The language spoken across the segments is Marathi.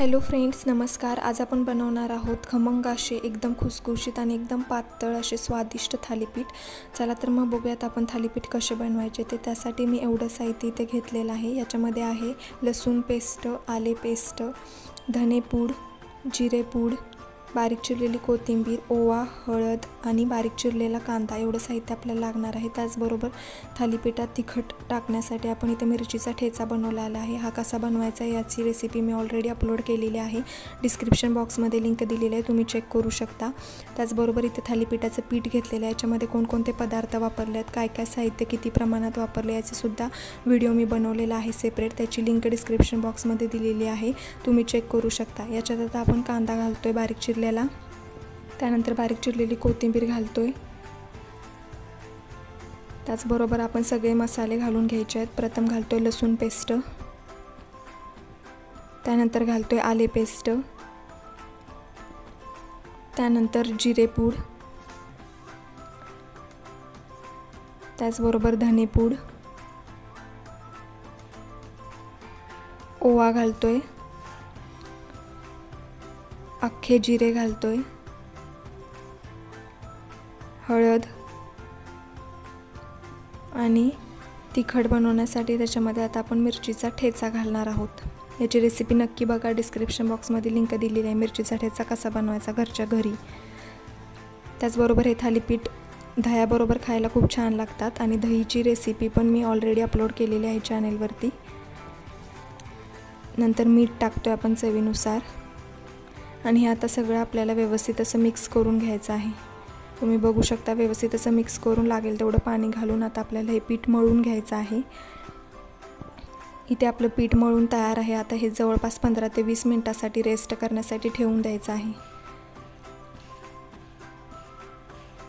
हॅलो फ्रेंड्स, नमस्कार। आज आपण बनवणार आहोत खमंग असे एकदम खुसखुशीत आणि एकदम पातळ असे स्वादिष्ट थालीपीठ। चला तर मग बघूयात आपण थालीपीठ कसे बनवायचे ते। त्यासाठी मी एवढं साहित्य इथे घेतलेलं आहे। याच्यामध्ये आहे लसूण पेस्ट, आले पेस्ट, धने पूड, जिरे पूड, बारीक चिरलेली कोथिंबीर, ओवा, हळद आणि बारीक चिरलेला कांदा एवढं साहित्य आपल्याला लागणार आहे। त्याचबरोबर थालीपीठात तिखट टाकण्यासाठी आपण इथे मिरचीचा ठेचा बनवलेला आहे। हा कसा बनवायचा याची रेसिपी मी ऑलरेडी अपलोड केलेली आहे। डिस्क्रिप्शन बॉक्समध्ये लिंक दिलेली आहे, तुम्ही चेक करू शकता। त्याचबरोबर इथे थालीपीठाचं पीठ घेतलेलं आहे। याच्यामध्ये कोणकोणते पदार्थ वापरले आहेत, काय काय साहित्य किती प्रमाणात वापरले याचे सुद्धा व्हिडिओ मी बनवलेला आहे सेपरेट। त्याची लिंक डिस्क्रिप्शन बॉक्समध्ये दिलेली आहे, तुम्ही चेक करू शकता। याच्यात आता आपण कांदा घालतोय बारीक चिरलेला, त्यानंतर बारीक चिरलेली कोथिंबीर घालतोय। त्याचबरोबर आपण सगळे मसाले घालून घ्यायचे आहेत। प्रथम घालतोय लसूण पेस्ट, त्यानंतर घालतोय आले पेस्ट, त्यानंतर जिरे पूड, त्याचबरोबर धने पूड, ओवा घालतोय, अख्खे जिरे घालतोय, हळद आणि तिखट बनवण्यासाठी त्याच्यामध्ये आता आपण मिरचीचा ठेचा घालणार आहोत। याची रेसिपी नक्की बघा, डिस्क्रिप्शन बॉक्समध्ये लिंक दिलेली आहे मिरचीचा ठेचा कसा बनवायचा घरच्या घरी। त्याचबरोबर हे थालीपीठ दह्याबरोबर खायला खूप छान लागतात आणि दहीची रेसिपी पण मी ऑलरेडी अपलोड केलेली आहे चॅनलवरती। नंतर मीठ टाकतोय आपण चवीनुसार आणि हे आता सगळं आपल्याला व्यवस्थित असं मिक्स करून घ्यायचं आहे। तुम्ही बघू शकता व्यवस्थित असं मिक्स करून लागेल तेवढं पाणी घालून आता आपल्याला हे पीठ मळून घ्यायचं आहे। इथे आपलं पीठ मळून तयार आहे। आता हे जवळपास 15 ते 20 मिनिटांसाठी रेस्ट करण्यासाठी ठेवून द्यायचं आहे।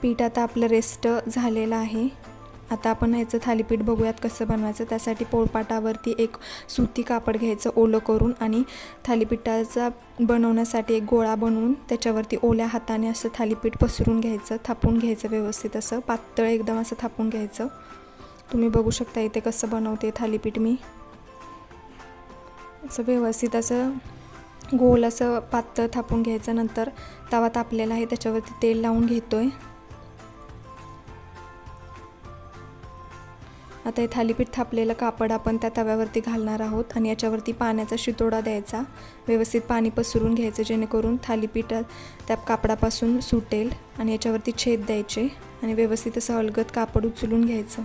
पीठ आता आपलं रेस्ट झालेलं आहे। आता आपण ह्याचं थालीपीठ बघूयात कसं बनवायचं। त्यासाठी पोळपाटावरती एक सुती कापड घ्यायचं ओलं करून आणि थालीपीठाचा बनवण्यासाठी एक गोळा बनवून त्याच्यावरती ओल्या हाताने असं थालीपीठ पसरून घ्यायचं, थापून घ्यायचं व्यवस्थित असं पातळ एकदम असं थापून घ्यायचं। तुम्ही बघू शकता इथे कसं बनवते थालीपीठ मी। असं व्यवस्थित असं गोल असं पातळ थापून घ्यायचं। नंतर तवा तापलेला आहे त्याच्यावरती तेल लावून घेतोय। आता हे थालीपीठ थापलेलं कापड आपण त्या तव्यावरती घालणार आहोत आणि याच्यावरती पाण्याचा शितोडा द्यायचा। व्यवस्थित पाणी पसरून घ्यायचं जेणेकरून थालीपीठ त्या कापडापासून सुटेल आणि याच्यावरती छेद द्यायचे आणि व्यवस्थित असं अलगद कापड उचलून घ्यायचं।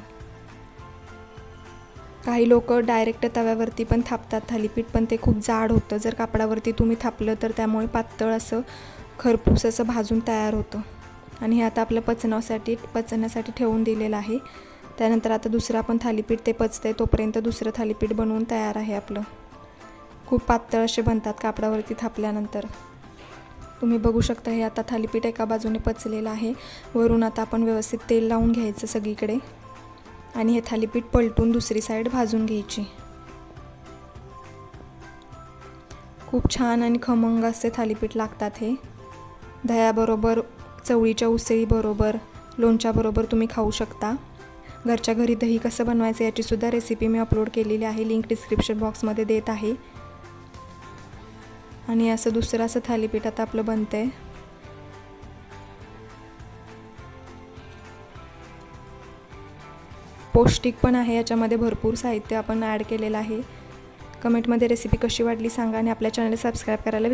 काही लोक डायरेक्ट तव्यावरती पण थापतात थालीपीठ, पण ते खूप जाड होतं। जर कापडावरती तुम्ही थापलं तर त्यामुळे पातळ असं खरपूस असं भाजून तयार होतं आणि हे आता आपलं पचण्यासाठी ठेवून दिलेलं आहे। त्यानंतर आता दुसरं आपण थालीपीठ ते पचते तोपर्यंत दुसरं थालीपीठ बनवून तयार आहे आपलं। खूप पातळ असे बनतात कापडावरती थापल्यानंतर। तुम्ही बघू शकता हे आता थालीपीठ एका बाजूने पचलेलं आहे। वरून आता आपण व्यवस्थित तेल लावून घ्यायचं सगळीकडे आणि हे थालीपीठ पलटून दुसरी साईड भाजून घ्यायची। खूप छान आणि खमंग असे थालीपीठ लागतात हे। दह्याबरोबर, चवळीच्या उसळीबरोबर, लोणच्याबरोबर तुम्ही खाऊ शकता। घरच्या घरी दही कसं बनवायचं याची सुद्धा रेसिपी मी अपलोड केलेली आहे, लिंक डिस्क्रिप्शन बॉक्समध्ये देत आहे। आणि असं दुसरं असं थालीपीठ आता आपलं बनतंय। पौष्टिक पण आहे, याच्यामध्ये भरपूर साहित्य आपण ॲड केलेलं आहे। कमेंटमध्ये रेसिपी कशी वाटली सांगा आणि आपल्या चॅनलला सबस्क्राईब करायला